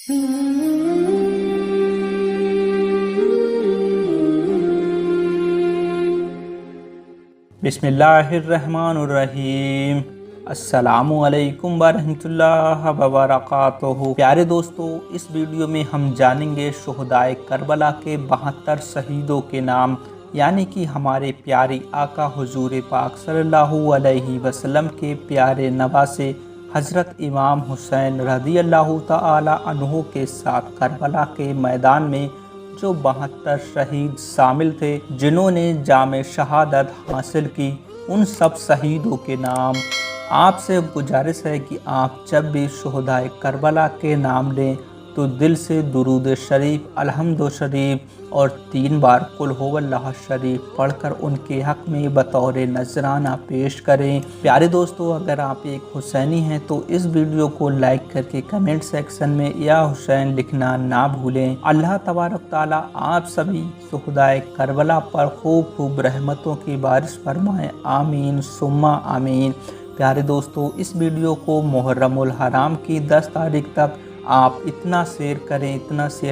बिस्मिल्लाहिर्रहमानुर्रहीम। अस्सलामु अलैकुम वरहमतुल्लाह वबरकातुहू। प्यारे दोस्तों, इस वीडियो में हम जानेंगे शुहदाए करबला के 72 शहीदों के नाम, यानी कि हमारे प्यारे आका हुजूर पाक सल्लल्लाहु अलैहि वसल्लम के प्यारे नवासे हज़रत इमाम हुसैन रज़ियल्लाहु ताला अन्हु के साथ करबला के मैदान में जो 72 शहीद शामिल थे, जिन्होंने जामे शहादत हासिल की, उन सब शहीदों के नाम। आपसे गुजारिश है कि आप जब भी शुहदाए करबला के नाम लें तो दिल से दुरूद शरीफ, अलहम्दु शरीफ और 3 बार कुल हुवल्लाह शरीफ पढ़कर उनके हक़ में बतौर नजराना पेश करें। प्यारे दोस्तों, अगर आप एक हुसैनी हैं तो इस वीडियो को लाइक करके कमेंट सेक्शन में या हुसैन लिखना ना भूलें। अल्लाह तबारक ताला आप सभी शुहदाए करबला पर खूब खूब रहमतों की बारिश फरमाएं। आमीन सुम्मा आमीन। प्यारे दोस्तों, इस वीडियो को मुहर्रमुल हराम की 10 तारीख तक आप इतना शेयर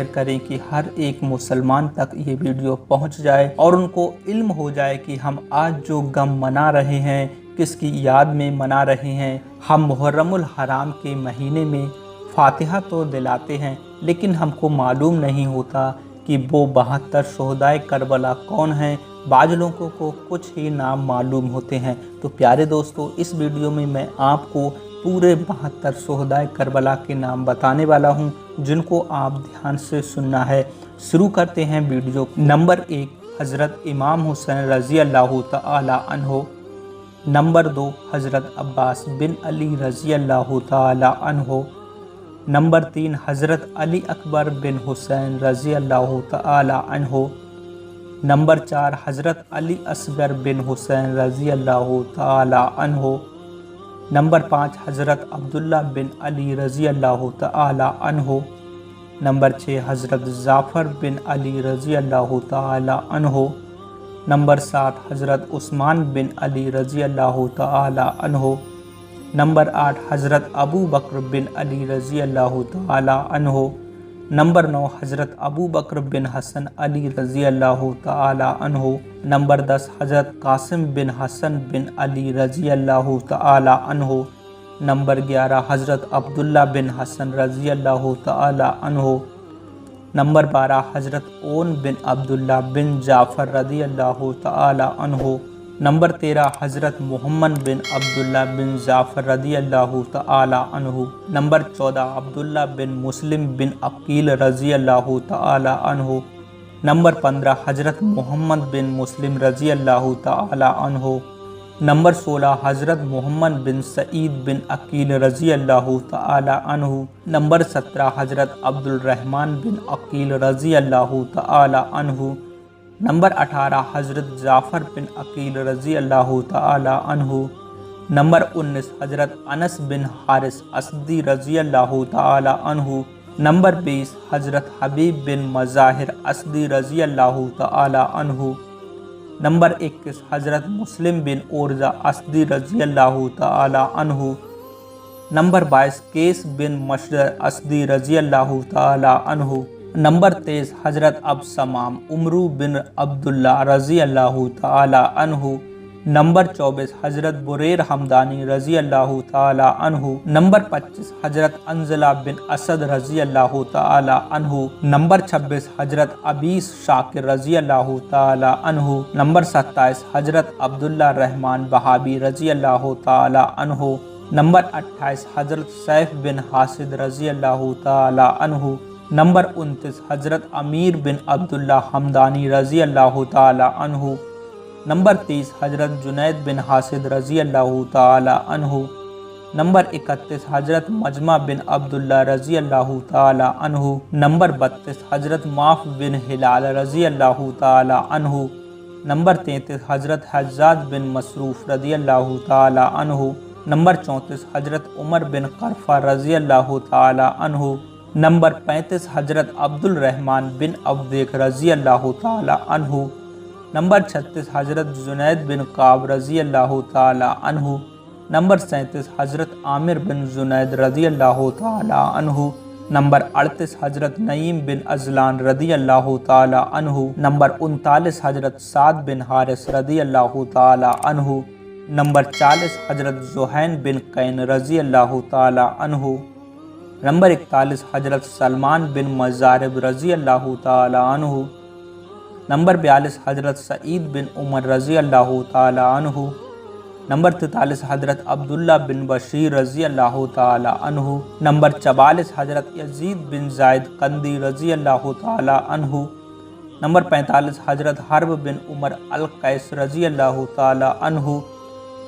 करें कि हर एक मुसलमान तक ये वीडियो पहुंच जाए और उनको इल्म हो जाए कि हम आज जो गम मना रहे हैं, किसकी याद में मना रहे हैं। हम मुहर्रमुल हराम के महीने में फातिहा तो दिलाते हैं, लेकिन हमको मालूम नहीं होता कि वो 72 शुहदाए करबला कौन हैं। बाज़ लोगों को कुछ ही नाम मालूम होते हैं। तो प्यारे दोस्तों, इस वीडियो में मैं आपको पूरे 72 शुहदाए करबला के नाम बताने वाला हूं, जिनको आप ध्यान से सुनना है। शुरू करते हैं वीडियो। नंबर 1 हज़रत इमाम हुसैन रज़ियल्लाहु ताला अन्हु। नंबर 2 हज़रत अब्बास बिन अली रज़ियल्लाहु ताला अन्हु। नंबर 3 हज़रत अली अकबर बिन हुसैन रज़ियल्लाहु ताला अन्हु। नंबर 4 हज़रत अली असगर बिन हुसैन रज़ियल्लाहु ताला अन्हु। नंबर 5 हज़रत अब्दुल्ला बिन अली रज़ियल्लाहु ताला अन्हु। नंबर 6 हज़रत जाफ़र बिन अली रज़ियल्लाहु ताला अन्हु। नंबर 7 हज़रत उस्मान बिन अली रज़ियल्लाहु ताला अन्हु। नंबर 8 हज़रत अबू बकर बिन अली रज़ियल्लाहु ताला अन्हु। नंबर 9 हज़रत अबू बकर बिन हसन अली रज़ियल्लाहु ताला अन्हु। नंबर 10 हज़रत कासिम बिन हसन बिन अली रज़ियल्लाहु ताला अन्हु। नंबर 11 हज़रत अब्दुल्ला बिन हसन रज़ियल्लाहु ताला अन्हु। नंबर 12 हज़रत ओन बिन अब्दुल्ला बिन जाफ़र रज़ियल्लाहु ताला अन्हु। नंबर 13 हज़रत मोहम्मद बिन अब्दुल्ला बिन जाफ़र रज़ियल्लाहु ताला अन्हु। नंबर 14 अब्दुल्ला बिन मुस्लिम बिन अकील रज़ियल्लाहु ताला अन्हु। नंबर 15 हज़रत मोहम्मद बिन मुस्लिम रज़ियल्लाहु ताला अन्हु। नंबर 16 हज़रत मोहम्मद बिन सईद बिन अकील रज़ियल्लाहु ताला अन्हु। नंबर 17 हज़रत अब्दुल रहमान बिन अकील रज़ियल्लाहु ताला अन्हु। नंबर 18 हज़रत जाफ़र बिन अकील रज़ियल्लाहु ताला अन्हु। नंबर 19 हज़रत अनस बिन हारिस असदी रज़ियल्लाहु ताला अन्हु। नंबर 20 हज़रत हबीब बिन मज़ाहिर असदी रज़ियल्लाहु ताला अन्हु। नंबर 21 हज़रत मुस्लिम बिन ओरजा असदी रज़ियल्लाहु ताला अन्हु। नंबर 22 केस बिन मशदर असदी रज़ियल्लाहु ताला अन्हु। नंबर 23 हज़रत अबसमाम उमरू बिन अब्दुल्ला रज़ियल्लाहु ताला अन्हु। नंबर 24 हज़रत बुरैर हमदानी रज़ियल्लाहु ताला अन्हु। नंबर 25 हज़रत अंज़ला बिन असद रज़ियल्लाहु ताला अन्हु। नंबर 26 हज़रत अबीस शाकिर रज़ियल्लाहु ताला अन्हु। नंबर 27 हज़रत अब्दुल्ला रहमान बहाबी रज़ियल्लाहु ताला अन्हु। नंबर 28 हज़रत सैफ बिन हासिद रज़ियल्लाहु ताला अन्हु। नंबर 29 हज़रत अमीर बिन अब्दुल्ला हमदानी रज़ियल्लाहु ताला अन्हु। नंबर 30 हज़रत जुनैद बिन हासिद रज़ियल्लाहु ताला अन्हु। नंबर 31 हज़रत मजमा बिन अब्दुल्ला रज़ियल्लाहु ताला अन्हु। नंबर 32 हज़रत माफ बिन हिलाल रज़ियल्लाहु ताला अन्हु। नंबर 33 हज़रत हज्जाज बिन मसरूफ़ रज़ियल्लाहु ताला अन्हु। नंबर 34 हज़रत उमर बिन करफ़ा रज़ियल्लाहु ताला अन्हु। नंबर 35 हज़रत अब्दुल रहमान बिन अब्देक रज़ियल्लाहु ताला अन्हु। नंबर 36 हज़रत जुनैद बिन काब रज़ियल्लाहु ताला अन्हु। नंबर 37 हज़रत आमिर बिन जुनैद रज़ियल्लाहु ताला अन्हु। नंबर 38 हजरत नईम बिन अजलान रदी अल्लाह ताला अन्हु। नंबर 39 हजरत साद बिन हारिस रदी अल्लाह ताला अन्हु। नंबर 40 हजरत जुहैन बिन कैन रजी अल्लाह ताला अन्हु। नंबर 41 हजरत सलमान बिन मजारिब रजी अल्लाह ताला अन्हु। नंबर 42 हजरत सईद बिन उमर रजी अल्लाह ताला अन्हु। नंबर 43 हजरत अब्दुल्ला बिन बशीर रजी अल्लाह ताला अन्हु। नंबर 44 हजरत यजीद बिन जायद कंदी रजी अल्लाह ताला अन्हु। नंबर 45 हजरत हर्ब बिन उमर अल कैस रजी अल्लाह ताला अन्हु।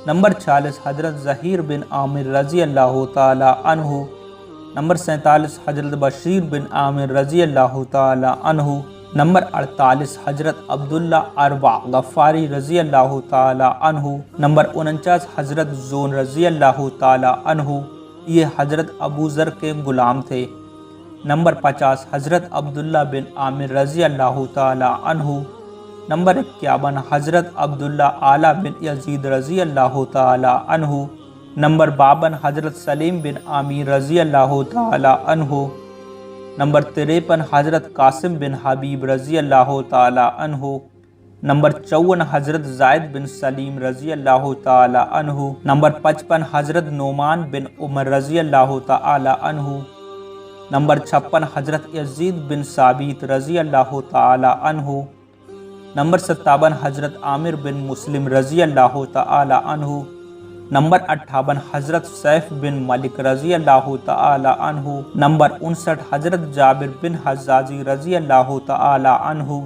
नंबर 46 हजरत ज़हीर बिन आमिर रजी अल्लाह ताला अन्हु। नंबर 47 हजरत बशीर बिन आमिर रजी अल्लाह ताला अन्हु। नंबर 48 हजरत अब्दुल्ला अरबा गफ़ारी रजी अल्लाह ताला अन्हु। नंबर 49 हजरत ज़ोन रजी अल्लाह ताला अन्हु, ये हजरत अबू ज़र के ग़ुलाम थे। नंबर 50 हजरत अब्दुल्ला बिन आमिर रजी अल्लाह ताला अन्हु। नंबर 51 हजरत अब्दुल्ला आला बिन यजीद रजी अल्लाह ताला अन्हु। नंबर 52 हजरत सलीम बिन आमिर रजी अल्लाह ताला अन्हु। नंबर 53 हजरत कासिम बिन हबीब रजी अल्लाह ताला अन्हु। नंबर 54 हजरत जायद बिन सलीम रजी अल्लाह ताला अन्हु। नंबर 55 हजरत नोमान बिन उमर रजी अल्लाह ताला अन्हु। नंबर 56 हजरत यजीद बिन साबित रजी अल्लाह ताला अन्हु। नंबर 57 हजरत आमिर बिन मुस्लिम रजी अल्लाह ताला अन्हु। नंबर 58 हजरत सैफ बिन मलिक रजी अल्लाह ताला अन्हु। नंबर 59 हजरत जाबिर बिन हज्जाजी रजी अल्लाह ताला अन्हु।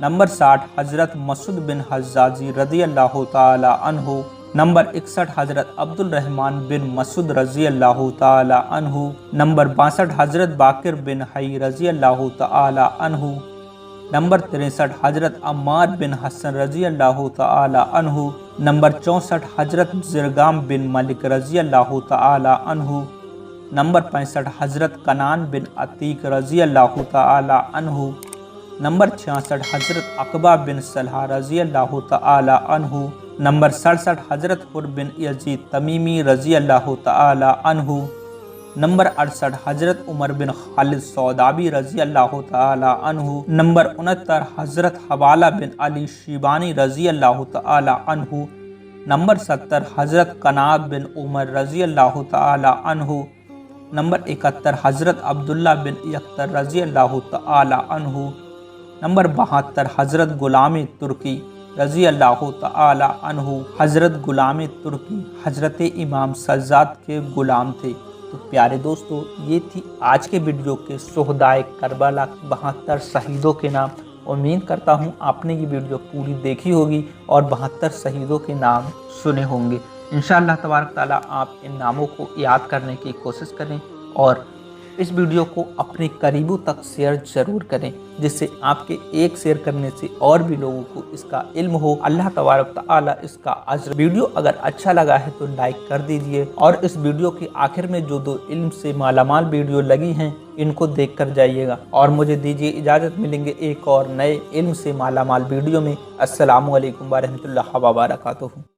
नंबर 60 हजरत मसूद बिन हज्जाजी रजी अल्लाह ताला अन्हु। नंबर 61 हजरत अब्दुल रहमान बिन मसूद रजी अल्लाह ताला अन्हु। नंबर 62 हजरत बाकिर बिन हई रजी अल्लाह ताला अन्हु। नंबर 63 हजरत अम्मार बिन हसन रजी अल्लाह ताला अन्हु। नंबर 64 हजरत ज़िरगाम बिन मलिक रजी अल्लाह ताला अन्हु। नंबर 65 हजरत कनान बिन अतीक रजी अल्लाह ताला अन्हु। नंबर 66 हजरत अकबा बिन सलहा रजी अल्लाह ताला अन्हु। नंबर 67 हजरत हुर बिन यजीद तमीमी रजी अल्लाह ताला अन्हु। नंबर 68 हजरत उमर बिन खालिद सौदाबी रजी अल्लाह ताला अन्हु। नंबर 69 हजरत हवाला बिन अली शिबानी रजी अल्लाह ताला अन्हु। नंबर 70 हजरत कनाब बिन उमर रजी अल्लाह ताला अन्हु। नंबर 71 हजरत अब्दुल्ला बिन यख्तर रजी अल्लाह ताला अन्हु। नंबर 72 हजरत गुलाम तुर्की रजी अल्लाह ताला अन्हु। हजरत गुलाम तुर्की हजरत इमाम सज्जाद के गुलाम थे। तो प्यारे दोस्तों, ये थी आज के वीडियो के शुहदाए करबला 72 शहीदों के नाम। उम्मीद करता हूँ आपने ये वीडियो पूरी देखी होगी और 72 शहीदों के नाम सुने होंगे। इंशाअल्लाह तबारक ताला आप इन नामों को याद करने की कोशिश करें और इस वीडियो को अपने करीबों तक शेयर ज़रूर करें, जिससे आपके एक शेयर करने से और भी लोगों को इसका इल्म हो। अल्लाह तबारक ताला इसका अज्र। वीडियो अगर अच्छा लगा है तो लाइक कर दीजिए और इस वीडियो के आखिर में जो 2 इल्म से मालामाल वीडियो लगी हैं इनको देख कर जाइएगा। और मुझे दीजिए इजाज़त, मिलेंगे एक और नए इल्म से मालामाल वीडियो में। अस्सलामु अलैकुम व रहमतुल्लाहि व बरकातुहू।